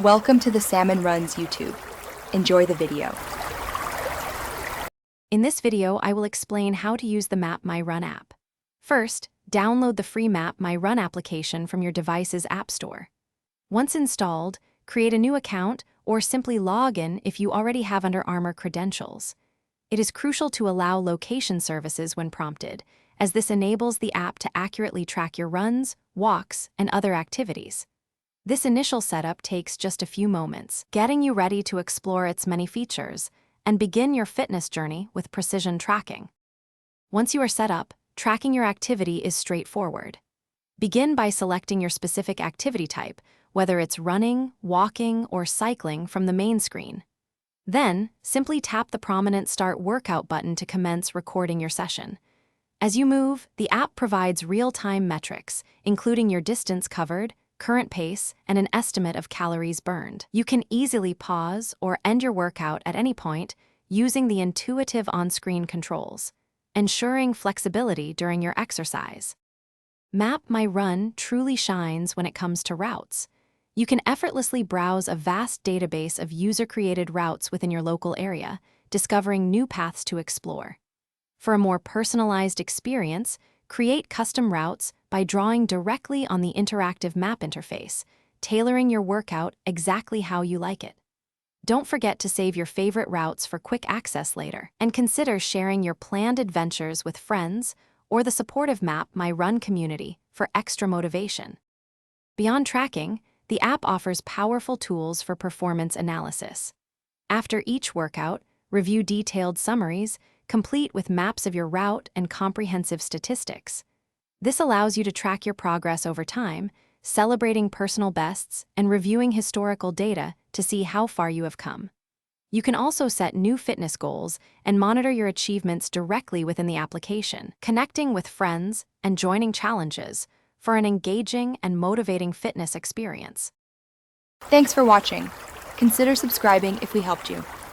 Welcome to the Salmon Runs YouTube. Enjoy the video. In this video, I will explain how to use the MapMyRun app. First, download the free MapMyRun application from your device's app store. Once installed, create a new account or simply log in if you already have Under Armour credentials. It is crucial to allow location services when prompted, as this enables the app to accurately track your runs, walks, and other activities. This initial setup takes just a few moments, getting you ready to explore its many features and begin your fitness journey with precision tracking. Once you are set up, tracking your activity is straightforward. Begin by selecting your specific activity type, whether it's running, walking, or cycling from the main screen. Then, simply tap the prominent Start Workout button to commence recording your session. As you move, the app provides real-time metrics, including your distance covered, current pace, and an estimate of calories burned. You can easily pause or end your workout at any point using the intuitive on-screen controls, ensuring flexibility during your exercise. MapMyRun truly shines when it comes to routes. You can effortlessly browse a vast database of user-created routes within your local area, discovering new paths to explore. For a more personalized experience, create custom routes by drawing directly on the interactive map interface, tailoring your workout exactly how you like it. Don't forget to save your favorite routes for quick access later, and consider sharing your planned adventures with friends or the supportive MapMyRun community for extra motivation. Beyond tracking, the app offers powerful tools for performance analysis. After each workout, review detailed summaries, complete with maps of your route and comprehensive statistics. This allows you to track your progress over time, celebrating personal bests and reviewing historical data to see how far you have come. You can also set new fitness goals and monitor your achievements directly within the application, connecting with friends and joining challenges for an engaging and motivating fitness experience. Thanks for watching. Consider subscribing if we helped you.